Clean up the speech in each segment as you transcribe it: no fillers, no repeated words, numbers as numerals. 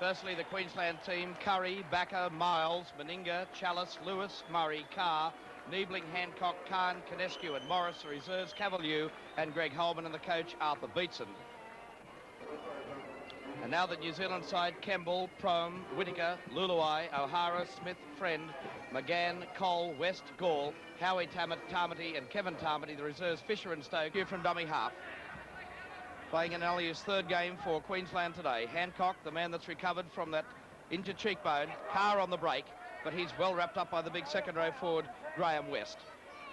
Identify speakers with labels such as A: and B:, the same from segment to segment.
A: Firstly, the Queensland team: Curry, Backer, Miles, Meninga, Chalice, Lewis, Murray, Carr, Niebling, Hancock, Khan, Canescu and Morris. The reserves: Cavalier and Greg Holman, and the coach Arthur Beetson. And now the New Zealand side: Campbell, Prohm, Whittaker, Luluai, O'Hara, Smith, Friend, McGann, Cole, West, Gall, Howie, Tamati and Kevin Tamati. The reserves: Fisher and Stoke. Here from dummy half. Playing in Elliott's third game for Queensland today. Hancock, the man that's recovered from that injured cheekbone. Carr on the break, but he's well wrapped up by the big second row forward, Graham West.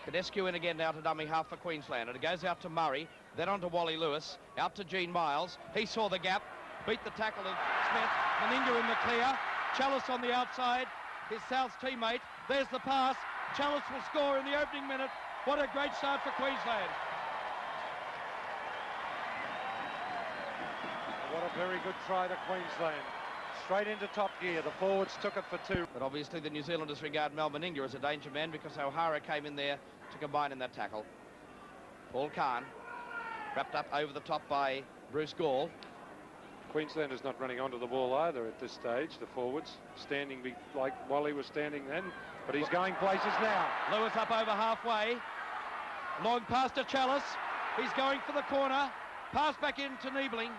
A: Cadescu in again now to dummy half for Queensland. And it goes out to Murray, then on to Wally Lewis, out to Gene Miles. He saw the gap, beat the tackle of Smith. Meninga in the clear. Chalice on the outside, his South's teammate. There's the pass. Chalice will score in the opening minute. What a great start for Queensland.
B: What a very good try to Queensland. Straight into top gear. The forwards took it for two.
A: But obviously the New Zealanders regard Mal Meninga as a danger man because O'Hara came in there to combine in that tackle. Paul Kahn, wrapped up over the top by Bruce Gall.
B: Queensland is not running onto the ball either at this stage. The forwards standing like Wally was standing then, but he's going places now.
A: Lewis up over halfway. Long pass to Chalice. He's going for the corner. Pass back in to Niebling.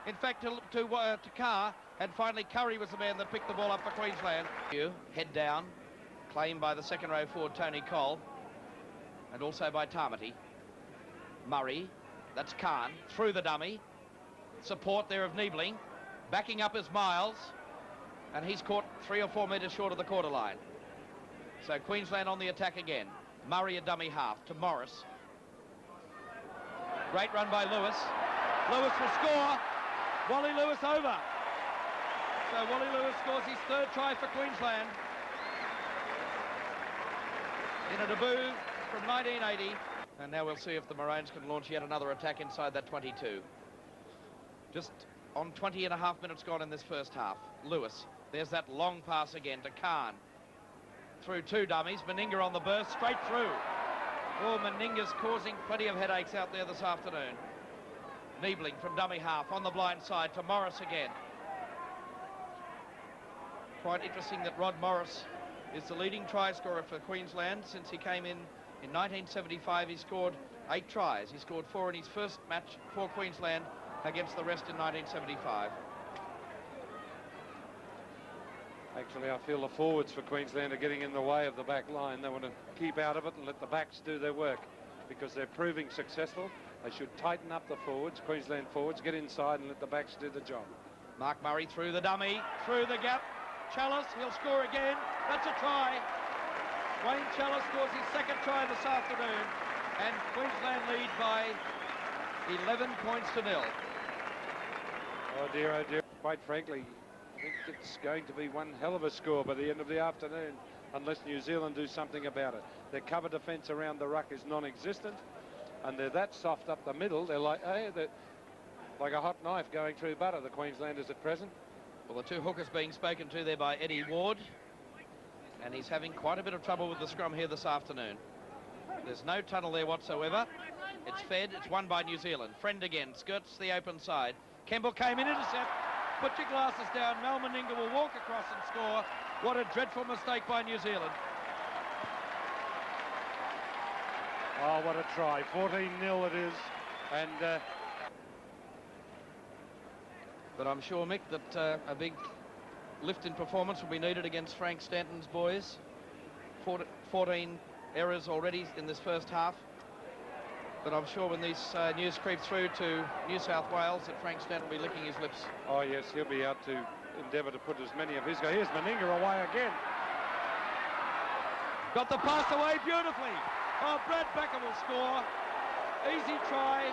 A: In fact, to Carr, and finally Curry was the man that picked the ball up for Queensland. Head down, claimed by the second row forward Tony Cole, and also by Tamati. Murray, that's Khan, through the dummy. Support there of Niebling. Backing up is Miles, and he's caught 3 or 4 metres short of the quarter line. So Queensland on the attack again. Murray a dummy half to Morris. Great run by Lewis. Lewis will score. Wally Lewis over. So Wally Lewis scores his third try for Queensland in a debut from 1980. And now we'll see if the Maroons can launch yet another attack inside that 22. Just on 20 and a half minutes gone in this first half. Lewis, there's that long pass again to Khan. Through two dummies. Meninga on the burst, straight through. Oh, Meninga's causing plenty of headaches out there this afternoon. Niebling from dummy half on the blind side to Morris again. Quite interesting that Rod Morris is the leading try scorer for Queensland since he came in 1975. He scored 8 tries. He scored 4 in his first match for Queensland against the rest in 1975.
B: Actually, I feel the forwards for Queensland are getting in the way of the back line. They want to keep out of it and let the backs do their work because they're proving successful. They should tighten up the forwards, Queensland forwards, get inside and let the backs do the job.
A: Mark Murray through the dummy, through the gap. Chalice, he'll score again. That's a try. Wayne Chalice scores his second try this afternoon, and Queensland lead by 11 points to 0.
B: Oh dear, quite frankly, I think it's going to be one hell of a score by the end of the afternoon unless New Zealand do something about it. Their cover defence around the ruck is non-existent, and they're that soft up the middle. They're like, hey, they're like a hot knife going through butter, the Queenslanders at present.
A: Well, the two hookers being spoken to there by Eddie Ward, and he's having quite a bit of trouble with the scrum here this afternoon. There's no tunnel there whatsoever. It's fed, it's won by New Zealand. Friend again, skirts the open side. Campbell came in, intercept. Put your glasses down. Mal Meninga will walk across and score. What a dreadful mistake by New Zealand.
B: Oh, what a try. 14-0 it is. And
A: but I'm sure, Mick, that a big lift in performance will be needed against Frank Stanton's boys. 14 errors already in this first half. But I'm sure when these news creep through to New South Wales that Frank Stanton will be licking his lips.
B: Oh, yes, he'll be out to endeavour to put as many of his... Here's Meninga away again.
A: Got the pass away beautifully. Oh, Brad Backer will score. Easy try,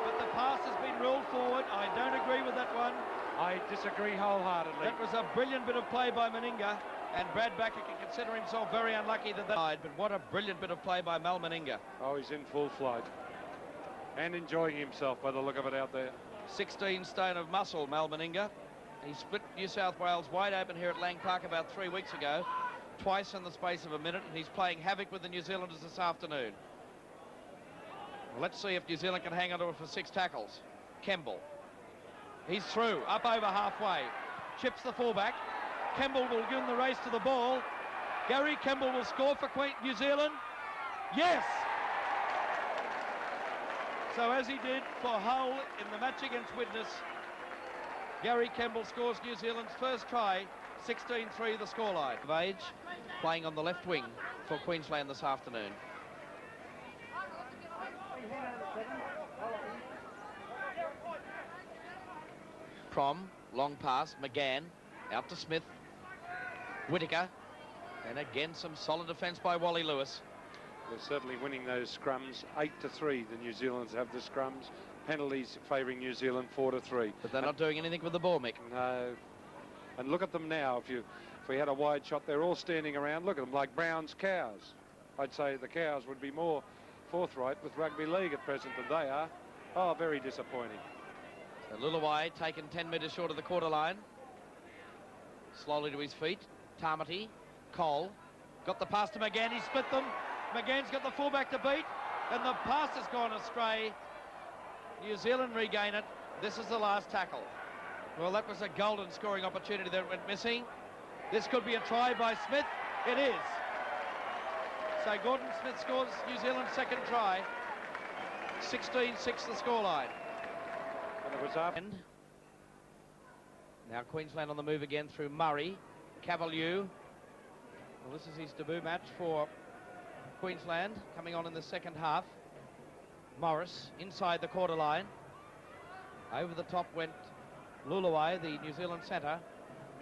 A: but the pass has been ruled forward. I don't agree with that one.
B: I disagree wholeheartedly.
A: That was a brilliant bit of play by Meninga, and Brad Backer can consider himself very unlucky that died, but what a brilliant bit of play by Mal Meninga.
B: Oh, he's in full flight and enjoying himself by the look of it out there.
A: 16 stone of muscle, Mal Meninga. He split New South Wales wide open here at Lang Park about 3 weeks ago, twice in the space of a minute, and he's playing havoc with the New Zealanders this afternoon. Well, let's see if New Zealand can hang on to it for 6 tackles. Campbell. He's through, up over halfway.
C: chips the fullback. Campbell will give him the race to the ball. Gary Campbell will score for New Zealand. Yes! So as he did for Hull in the match against Widnes, Gary Campbell scores New Zealand's first try, 16-3 the scoreline.
A: Of age, playing on the left wing for Queensland this afternoon. Prom, long pass, McGann, out to Smith, Whittaker, and again some solid defence by Wally Lewis.
B: They're certainly winning those scrums 8-3. The New Zealanders have the scrums. Penalties favouring New Zealand 4-3.
A: But they're not doing anything with the ball, Mick.
B: No. And look at them now. If we had a wide shot, they're all standing around. Look at them like Brown's cows. I'd say the cows would be more forthright with rugby league at present than they are. Oh, very disappointing.
A: So Luluwai taken 10 metres short of the quarter line. Slowly to his feet. Tamati, Cole, got the pass to McGann. He split them. McGann's got the fullback to beat, and the pass has gone astray. New Zealand regain it. This is the last tackle. Well, that was a golden scoring opportunity that went missing. This could be a try by Smith. It is. So Gordon Smith scores New Zealand's second try. 16-6 the scoreline.
B: And it was up.
A: Now Queensland on the move again through Murray. Cavalier. Well, this is his debut match for Queensland, coming on in the second half. Morris inside the quarter line. Over the top went Luluwai, the New Zealand centre.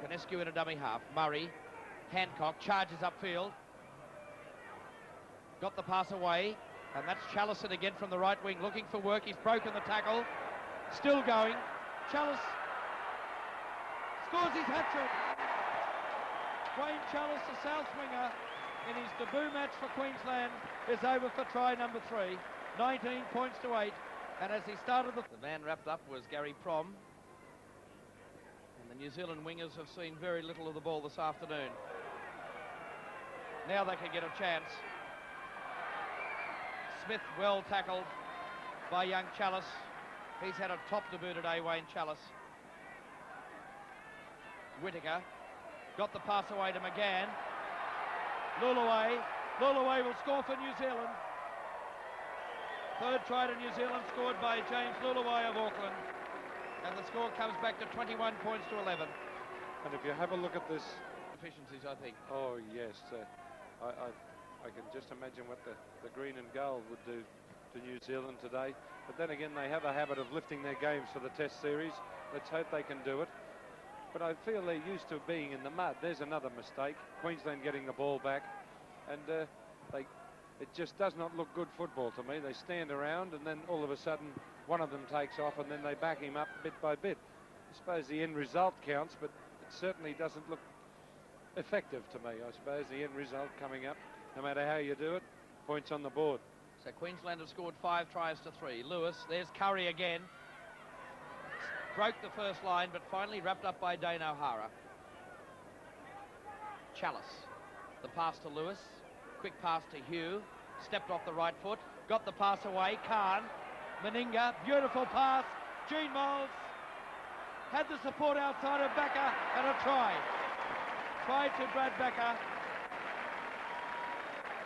A: Canescu in a dummy half. Murray, Hancock charges upfield. Got the pass away, and that's Challison again from the right wing, looking for work. He's broken the tackle. Still going. Challis scores his hat-trick. Wayne Challis, the south winger, in his debut match for Queensland, is over for try number 3. 19 points to 8. And as he started the man wrapped up was Gary Prom. And the New Zealand wingers have seen very little of the ball this afternoon. Now they can get a chance. Smith well tackled by young Challis. He's had a top debut today, Wayne Challis. Whittaker got the pass away to McGann. Luluwai will score for New Zealand. Third try to New Zealand scored by James Luluwai of Auckland. And the score comes back to 21 points to 11.
B: And if you have a look at this...
A: Efficiencies, I think.
B: Oh, yes. I can just imagine what the green and gold would do to New Zealand today. But then again, they have a habit of lifting their games for the Test series. Let's hope they can do it. But I feel they're used to being in the mud. There's another mistake. Queensland getting the ball back. And it just does not look good football to me. They stand around and then all of a sudden one of them takes off and then they back him up bit by bit. I suppose the end result counts, but it certainly doesn't look effective to me. I suppose the end result coming up, no matter how you do it, points on the board.
A: So Queensland have scored 5 tries to 3. Lewis, there's Curry again. Broke the first line, but finally wrapped up by Dane O'Hara. Challis, the pass to Lewis. Quick pass to Hugh. Stepped off the right foot. Got the pass away. Khan. Meninga. Beautiful pass. Gene Moles had the support outside of Becker and a try. Try to Brad Becker.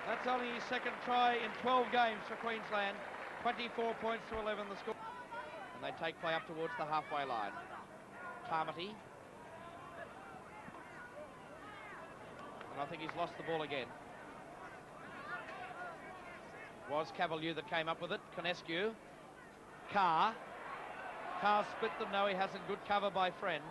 A: That's only his second try in 12 games for Queensland. 24 points to 11 the score. And they take play up towards the halfway line. Tamati. And I think he's lost the ball again. It was Cavalier that came up with it. Canescu. Carr split them. No, he hasn't. Good cover by Friend.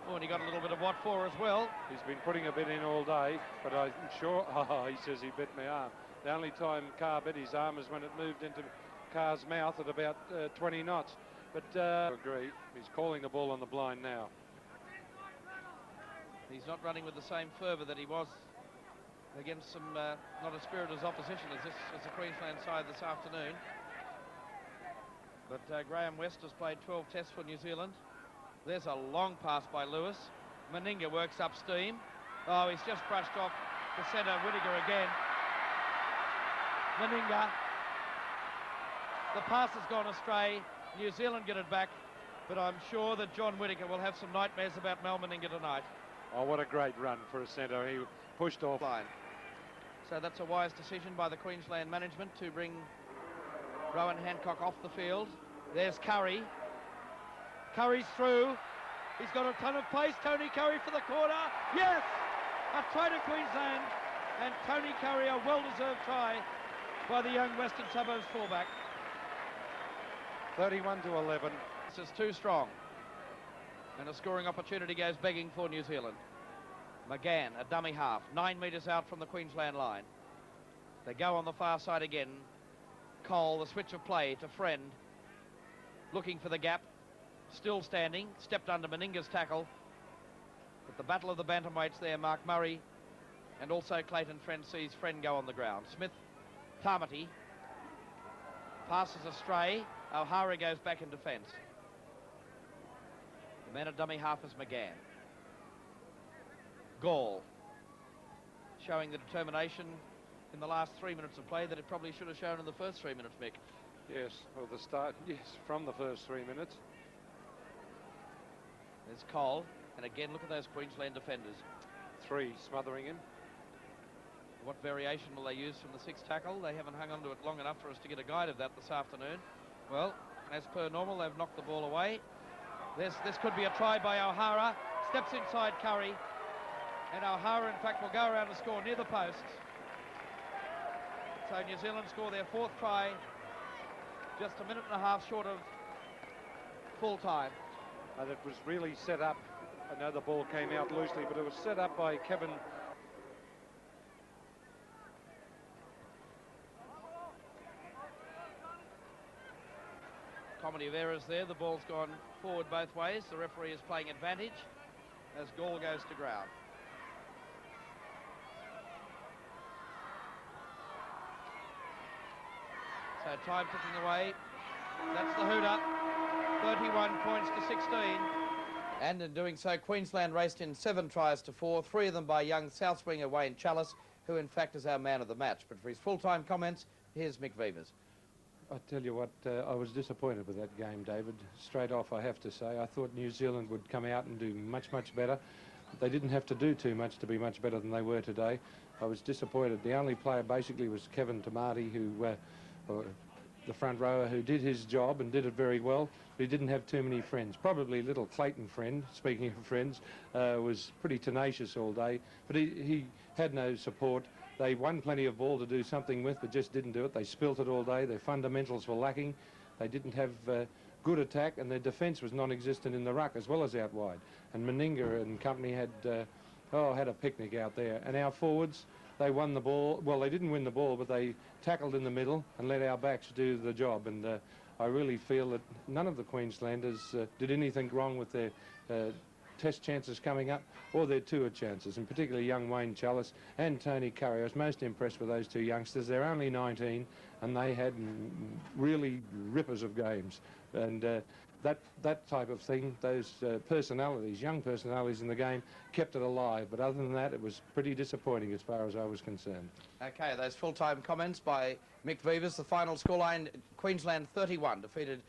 A: Oh, and he got a little bit of what for as well.
B: He's been putting a bit in all day, but I'm sure... Oh, he says he bit my arm. The only time Carr bit his arm is when it moved into Carr's mouth at about 20 knots. But I agree. He's calling the ball on the blind now.
A: He's not running with the same fervour that he was against some not as spirited as opposition as the Queensland side this afternoon. But Graham West has played 12 tests for New Zealand. There's a long pass by Lewis. Meninga works up steam. Oh, he's just brushed off the centre. Whittaker again. Meninga. The pass has gone astray. New Zealand get it back.
C: but I'm sure that John Whittaker will have some nightmares about Mal Meninga tonight.
B: Oh, what a great run for a centre. He pushed off.
C: Line. So that's a wise decision by the Queensland management to bring Rowan Hancock off the field. There's Curry. Curry's through. He's got a ton of pace. Tony Curry for the corner. Yes! A try to Queensland. And Tony Curry, a well-deserved try by the young Western Suburbs fullback.
B: 31-11.
C: This is too strong. And a scoring opportunity goes begging for New Zealand. McGann, a dummy half, 9 metres out from the Queensland line. They go on the far side again. Cole, the switch of play to Friend. Looking for the gap. Still standing, stepped under Meninga's tackle. But the battle of the bantamweights there, Mark Murray and also Clayton Friend sees Friend go on the ground. Smith, Tamati, passes astray. O'Hara goes back in defence. The man at dummy half is McGann. Gall, showing the determination in the last 3 minutes of play that it probably should have shown in the first 3 minutes, Mick.
B: Yes, well, the start, yes, from the first 3 minutes.
C: There's Cole, and again, look at those Queensland defenders.
B: 3 smothering him.
C: What variation will they use from the sixth tackle? They haven't hung on to it long enough for us to get a guide of that this afternoon. Well, as per normal, they've knocked the ball away. This could be a try by O'Hara. Steps inside Curry. And O'Hara, in fact, will go around and score near the posts. So New Zealand score their 4th try, just a minute and a half short of full time.
B: And it was really set up. I know the ball came out loosely, but it was set up by Kevin.
C: Comedy of errors there. The ball's gone forward both ways. The referee is playing advantage as Gall goes to ground. So time ticking away. That's the hooter. 31 points to 16. And in doing so, Queensland raced in 7 tries to 4, 3 of them by young South winger Wayne Chalice, who in fact is our man of the match. But for his full-time comments, here's Mick Vevers.
B: I tell you what, I was disappointed with that game, David. Straight off, I have to say. I thought New Zealand would come out and do much, much better. They didn't have to do too much to be much better than they were today. I was disappointed. The only player basically was Kevin Tamati, who, the front rower, who did his job and did it very well, but he didn't have too many friends. Probably little Clayton Friend, speaking of friends, was pretty tenacious all day, but he had no support. They won plenty of ball to do something with, but just didn't do it. They spilt it all day. Their fundamentals were lacking. They didn't have good attack, and their defence was non-existent in the ruck as well as out wide. And Meninga and company had a picnic out there. And our forwards, they won the ball. Well, they didn't win the ball, but they tackled in the middle and let our backs do the job. And I really feel that none of the Queenslanders did anything wrong with their test chances coming up or their tour chances, and particularly young Wayne Chalice and Tony Curry. I was most impressed with those 2 youngsters. They're only 19 and they had really rippers of games. And that type of thing, those personalities, young personalities in the game, kept it alive. But other than that, it was pretty disappointing as far as I was concerned.
C: Okay, those full-time comments by Mick Vevers. The final scoreline, Queensland 31, defeated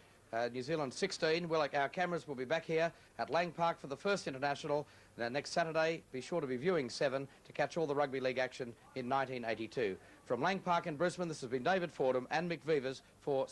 C: New Zealand 16. Our cameras will be back here at Lang Park for the first international. Next Saturday, be sure to be viewing 7 to catch all the rugby league action in 1982. From Lang Park in Brisbane, this has been David Fordham and Mick Vevers for